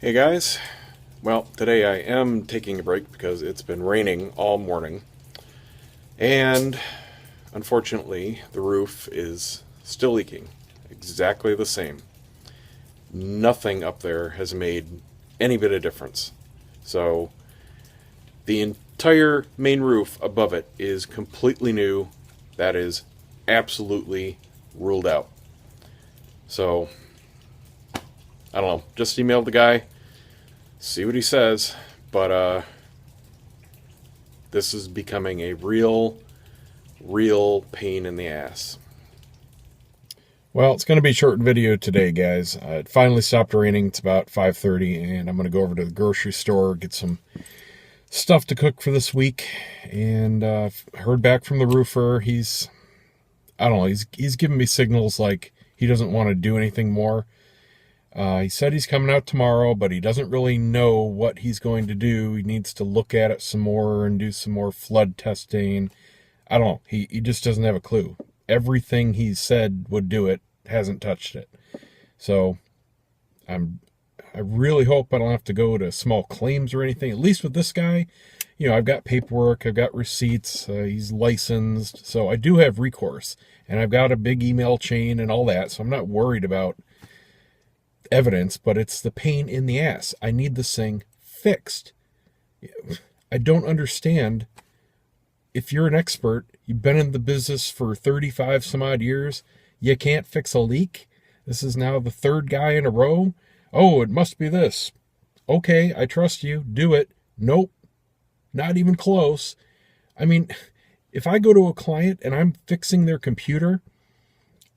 Hey guys. Well, today I am taking a break because it's been raining all morning. And unfortunately, the roof is still leaking. Exactly the same. Nothing up there has made any bit of difference. So, the entire main roof above it is completely new. That is absolutely ruled out. So, I don't know. Just emailed the guy, see what he says. But this is becoming a real pain in the ass. Well, it's going to be a short video today, guys. It finally stopped raining. It's about 5:30, and I'm going to go over to the grocery store, get some stuff to cook for this week. And heard back from the roofer. I don't know, he's giving me signals like he doesn't want to do anything more. He said he's coming out tomorrow, but he doesn't really know what he's going to do. He needs to look at it some more and do some more flood testing. I don't know. He just doesn't have a clue. Everything he said would do it hasn't touched it. So I'm I really hope I don't have to go to small claims or anything. At least with this guy, I've got paperwork, I've got receipts, he's licensed, so I do have recourse, and I've got a big email chain and all that, so I'm not worried about evidence. But it's the pain in the ass. I need this thing fixed. I don't understand. If you're an expert, you've been in the business for 35 some odd years, you can't fix a leak. This is now the third guy in a row. Oh, it must be this. Okay, I trust you. Do it. Nope, not even close. I mean, if I go to a client and I'm fixing their computer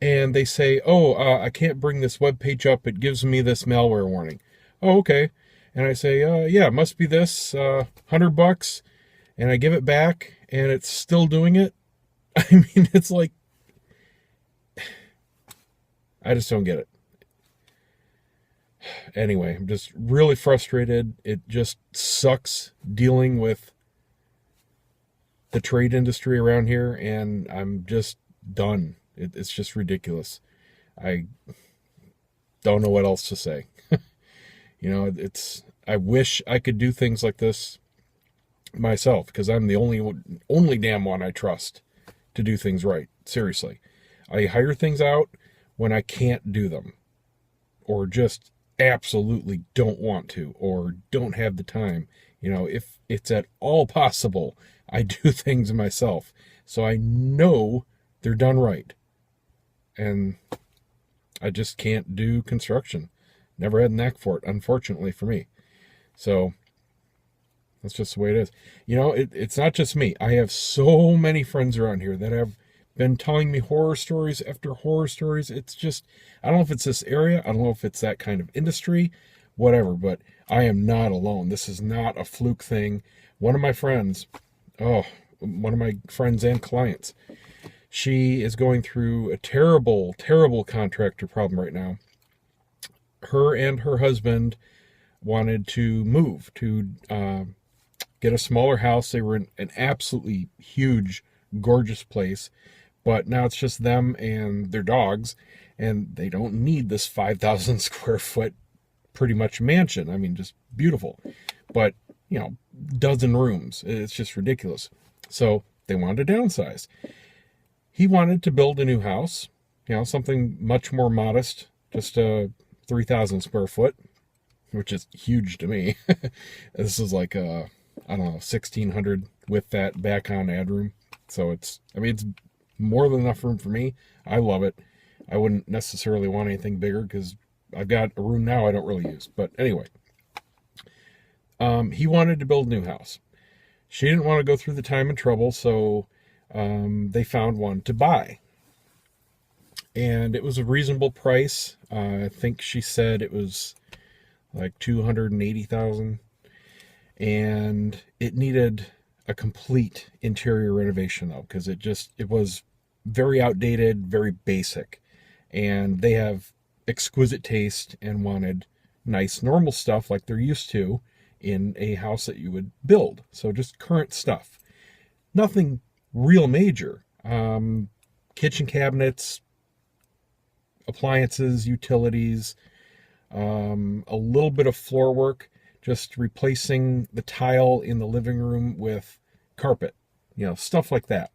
and they say, "Oh, I can't bring this web page up. It gives me this malware warning." Oh, okay. And I say, "Yeah, it must be this. $100." And I give it back, and it's still doing it. I mean, it's like, I just don't get it. Anyway, I'm just really frustrated. It just sucks dealing with the trade industry around here, and I'm just done. It's just ridiculous. I don't know what else to say. I wish I could do things like this myself, because I'm the only damn one I trust to do things right. Seriously. I hire things out when I can't do them, or just absolutely don't want to, or don't have the time. If it's at all possible, I do things myself. So I know they're done right. And I just can't do construction. Never had a knack for it, unfortunately for me. So that's just the way it is. It's not just me. I have so many friends around here that have been telling me horror stories after horror stories. It's just, I don't know if it's this area. I don't know if it's that kind of industry, whatever, but I am not alone. This is not a fluke thing. One of my friends, oh, one of my friends and clients, she is going through a terrible, terrible contractor problem right now. Her and her husband wanted to move to get a smaller house. They were in an absolutely huge, gorgeous place, but now it's just them and their dogs, and they don't need this 5,000 square foot pretty much mansion. I mean, just beautiful, but dozen rooms. It's just ridiculous. So they wanted to downsize. He wanted to build a new house, something much more modest, just a 3,000 square foot, which is huge to me. This is like I don't know, 1,600 with that back on ad room. So it's more than enough room for me. I love it. I wouldn't necessarily want anything bigger because I've got a room now I don't really use. But anyway, he wanted to build a new house. She didn't want to go through the time and trouble, so they found one to buy. And it was a reasonable price. I think she said it was like 280,000, and it needed a complete interior renovation though, because it was very outdated, very basic, and they have exquisite taste and wanted nice normal stuff like they're used to in a house that you would build. So just current stuff, nothing real major. Kitchen cabinets, appliances, utilities, a little bit of floor work, just replacing the tile in the living room with carpet, stuff like that.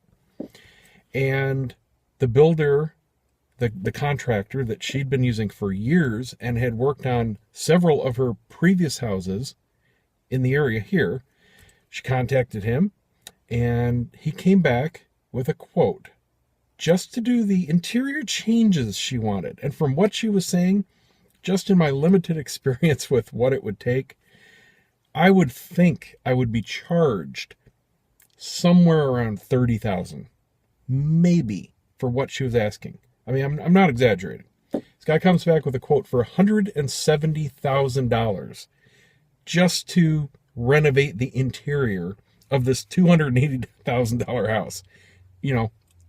And the builder, the contractor that she'd been using for years and had worked on several of her previous houses in the area here, she contacted him, and he came back with a quote just to do the interior changes she wanted. And from what she was saying, just in my limited experience with what it would take, I would think I would be charged somewhere around $30,000, maybe, for what she was asking. I mean, I'm not exaggerating. This guy comes back with a quote for $170,000 just to renovate the interior of this $280,000 house.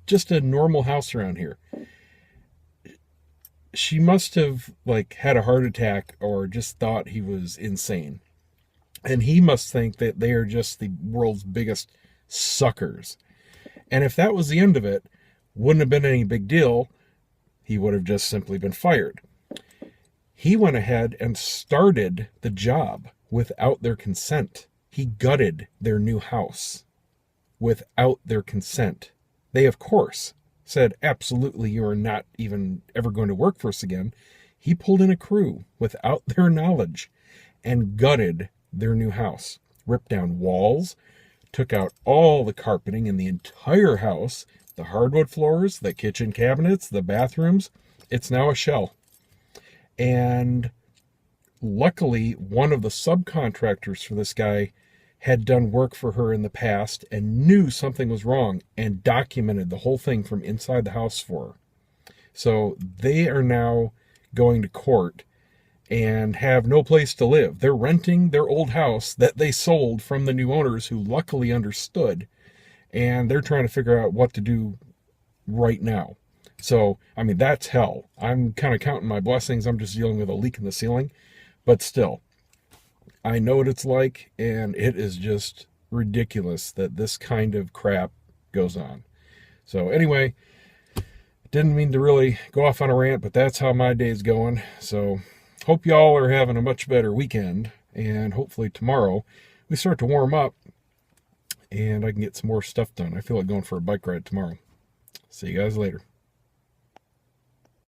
Just a normal house around here. She must have had a heart attack or just thought he was insane. And he must think that they are just the world's biggest suckers. And if that was the end of it, wouldn't have been any big deal. He would have just simply been fired. He went ahead and started the job without their consent. He gutted their new house without their consent. They, of course, said, absolutely, you are not even ever going to work for us again. He pulled in a crew without their knowledge and gutted their new house, ripped down walls, took out all the carpeting in the entire house, the hardwood floors, the kitchen cabinets, the bathrooms. It's now a shell. And luckily, one of the subcontractors for this guy had done work for her in the past and knew something was wrong and documented the whole thing from inside the house for her. So they are now going to court and have no place to live. They're renting their old house that they sold from the new owners, who luckily understood, and they're trying to figure out what to do right now. So, I mean, that's hell. I'm kind of counting my blessings. I'm just dealing with a leak in the ceiling, but still, I know what it's like, and it is just ridiculous that this kind of crap goes on. So anyway, didn't mean to really go off on a rant, but that's how my day's going. So hope y'all are having a much better weekend, and hopefully tomorrow we start to warm up and I can get some more stuff done. I feel like going for a bike ride tomorrow. See you guys later.